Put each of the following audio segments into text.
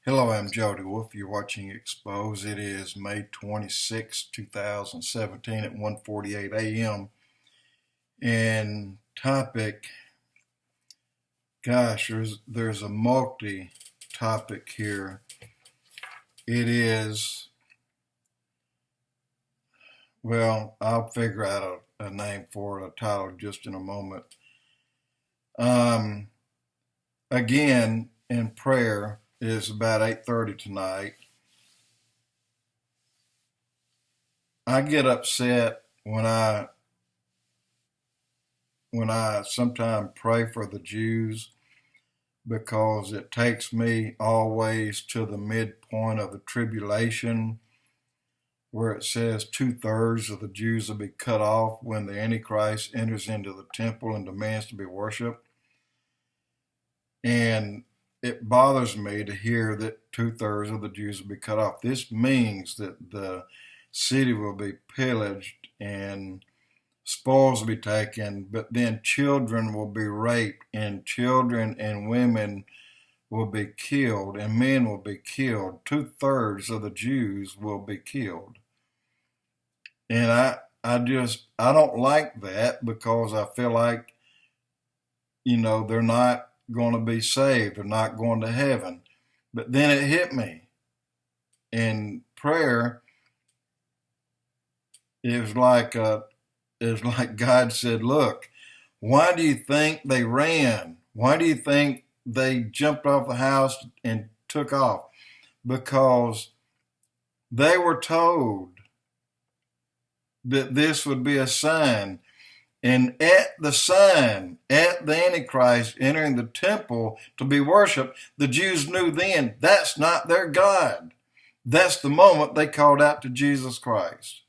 Hello, I'm Jody Wolf. You're watching Expoz. It is May 26, 2017 at 1:48 a.m. And topic, gosh, there's a multi-topic here. It is, well, I'll figure out a name for it, a title just in a moment. Again, in prayer, it is about 8:30 tonight. I get upset when I sometimes pray for the Jews because it takes me always to the midpoint of the tribulation where it says 2/3 of the Jews will be cut off when the Antichrist enters into the temple and demands to be worshiped. And it bothers me to hear that 2/3 of the Jews will be cut off. This means that the city will be pillaged and spoils will be taken, but then children will be raped, and children and women will be killed, and men will be killed. 2/3 of the Jews will be killed. And I don't like that because I feel like, they're not going to be saved. They're not going to heaven. But then it hit me. In prayer, it was like God said, look, why do you think they ran? Why do you think they jumped off the house and took off? Because they were told that this would be a sign. And at the sign, at the Antichrist entering the temple to be worshiped, the Jews knew then that's not their God. That's the moment they called out to Jesus Christ.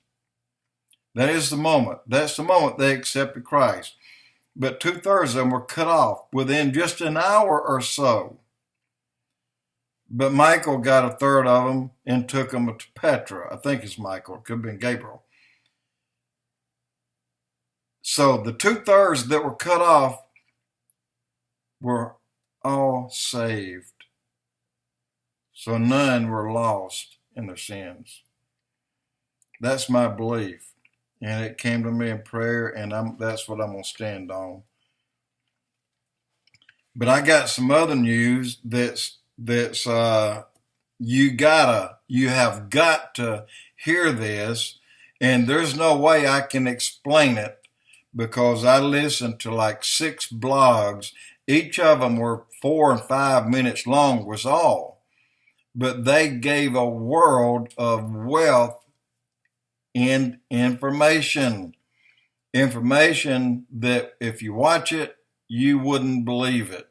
That is the moment. That's the moment they accepted Christ. But 2/3 of them were cut off within just an hour or so. But Michael got 1/3 of them and took them to Petra. I think it's Michael. It could have been Gabriel. So the 2/3 that were cut off were all saved. So none were lost in their sins. That's my belief. And it came to me in prayer, and that's what I'm going to stand on. But I got some other news that's you have got to hear this, and there's no way I can explain it because I listened to like 6 blogs. Each of them were 4 and 5 minutes long was all. But they gave a world of wealth in information that if you watch it, you wouldn't believe it.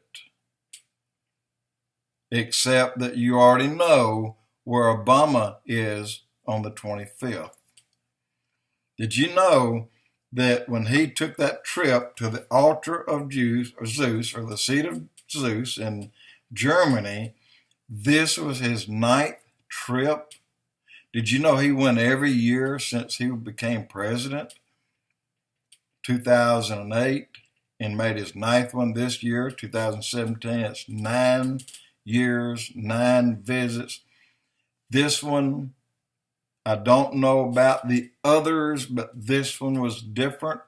Except that you already know where Obama is on the 25th. Did you know that when he took that trip to the altar of Zeus, or the seat of Zeus in Germany, this was his 9th trip? Did you know he went every year since he became president? 2008, and made his 9th one this year, 2017. It's 9 years, 9 visits. This one, I don't know about the others, but this one was different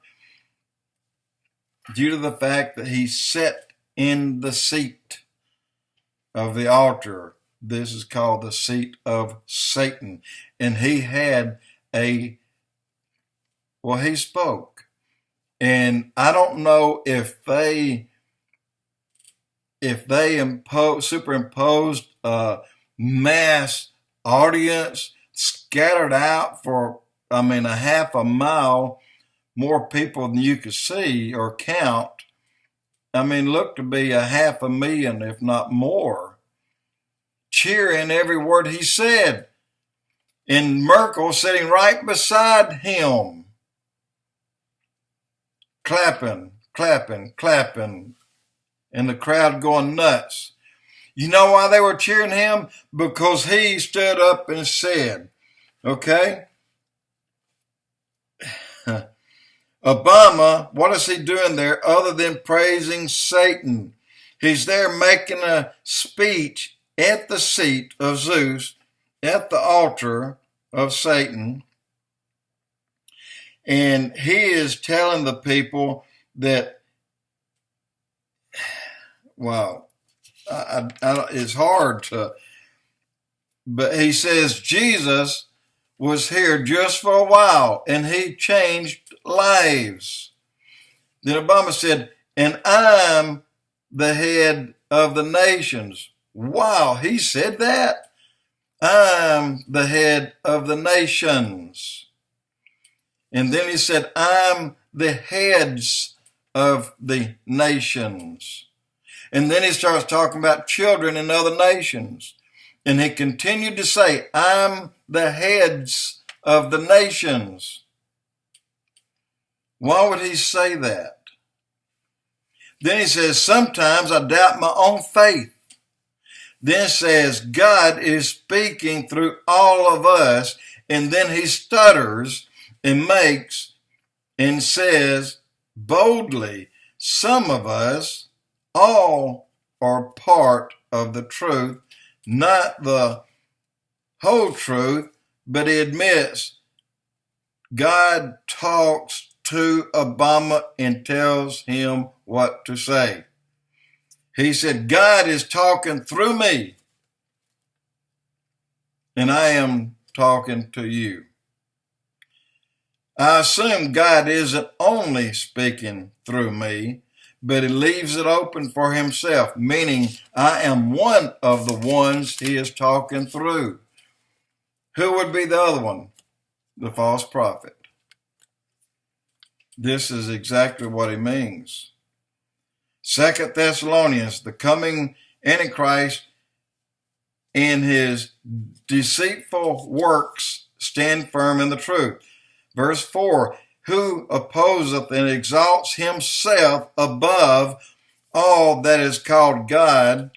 due to the fact that he sat in the seat of the altar. This is called the seat of Satan. And he had he spoke. And I don't know if they superimposed a mass audience scattered out for, a half a mile, more people than you could see or count. Looked to be 500,000, if not more, cheering every word he said. And Merkel sitting right beside him, clapping, and the crowd going nuts. You know why they were cheering him? Because he stood up and said, okay, Obama, what is he doing there other than praising Satan? He's there making a speech at the seat of Zeus, at the altar of Satan. And he is telling the people that, wow, it's hard to, but he says Jesus was here just for a while and he changed lives. Then Obama said, and I'm the head of the nations. Wow, he said that? I'm the head of the nations. And then he said, I'm the heads of the nations. And then he starts talking about children in other nations. And he continued to say, I'm the heads of the nations. Why would he say that? Then he says, sometimes I doubt my own faith. Then it says, God is speaking through all of us. And then he stutters and makes and says boldly, some of us, all are part of the truth, not the whole truth, but he admits God talks to Obama and tells him what to say. He said, God is talking through me, and I am talking to you. I assume God isn't only speaking through me, but he leaves it open for himself, meaning I am one of the ones he is talking through. Who would be the other one? The false prophet. This is exactly what he means. 2 Thessalonians, the coming Antichrist and his deceitful works stand firm in the truth. Verse 4, who opposeth and exalts himself above all that is called God,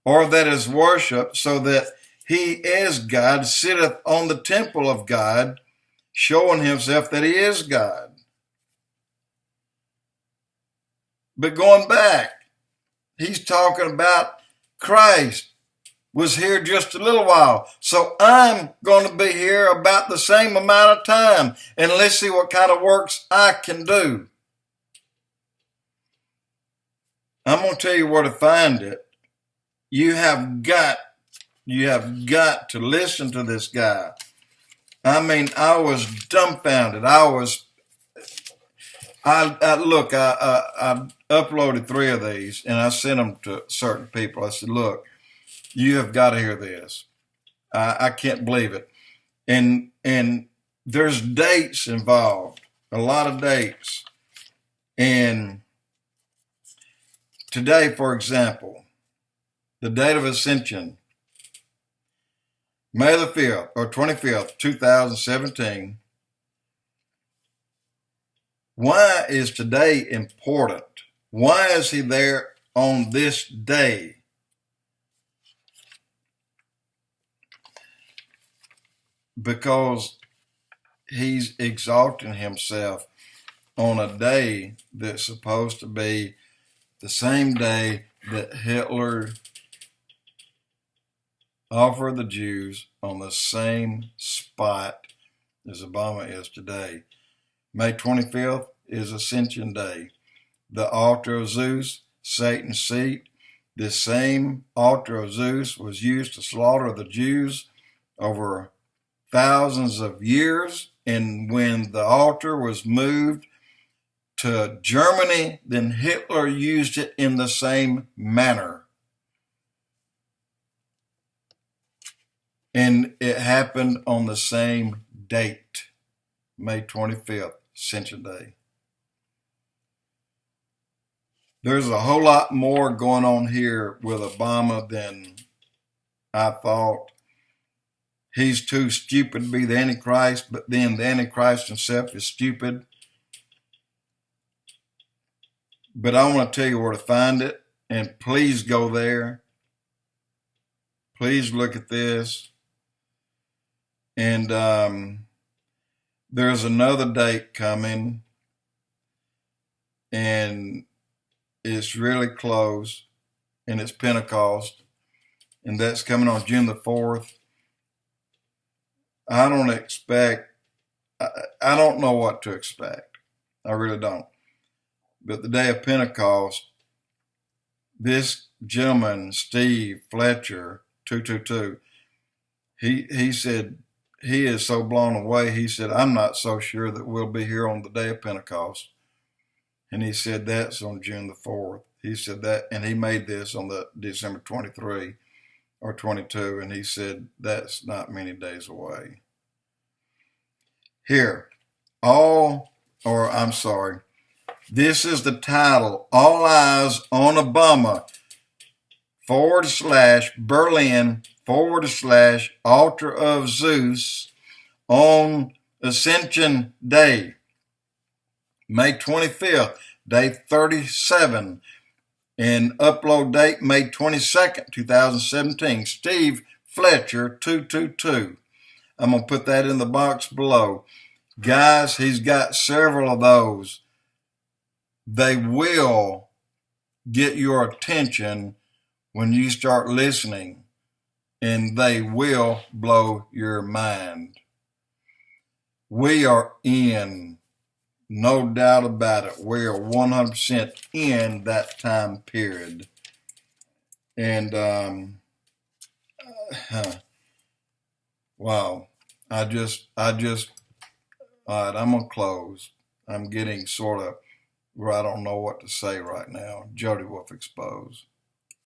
or that is worshipped, so that he as God sitteth on the temple of God, showing himself that he is God. But going back, he's talking about Christ was here just a little while. So I'm going to be here about the same amount of time. And let's see what kind of works I can do. I'm going to tell you where to find it. You have got to listen to this guy. I mean, I was dumbfounded. I uploaded 3 of these and I sent them to certain people. I said, look, you have got to hear this. I can't believe it. And there's dates involved, a lot of dates. And today, for example, the date of Ascension, May the 5th or 25th, 2017. Why is today important? Why is he there on this day? Because he's exalting himself on a day that's supposed to be the same day that Hitler offered the Jews on the same spot as Obama is today. May 25th is Ascension Day. The altar of Zeus, Satan's seat. This same altar of Zeus was used to slaughter the Jews over thousands of years. And when the altar was moved to Germany, then Hitler used it in the same manner. And it happened on the same date, May 25th, Ascension Day. There's a whole lot more going on here with Obama than I thought. He's too stupid to be the Antichrist, but then the Antichrist himself is stupid. But I want to tell you where to find it, and please go there. Please look at this. And there's another date coming, and it's really close, and it's Pentecost. and that's coming on June the 4th. I don't know what to expect. I really don't. But the day of Pentecost, this gentleman, Steve Fletcher, 222, he said he is so blown away. He said, I'm not so sure that we'll be here on the day of Pentecost. And he said, that's on June the 4th. He said that, and he made this on the December 23 or 22, and he said, that's not many days away. Here, this is the title, All Eyes on Obama, /Berlin / Altar of Zeus on Ascension Day, May 25th, day 37, and upload date May 22nd, 2017. Steve Fletcher, 222. I'm going to put that in the box below. Guys, he's got several of those. They will get your attention when you start listening, and they will blow your mind. We are in, no doubt about it, we are 100% in that time period. And, wow, all right, I'm going to close. I'm getting sort of where I don't know what to say right now. Jody Wolf Expoz.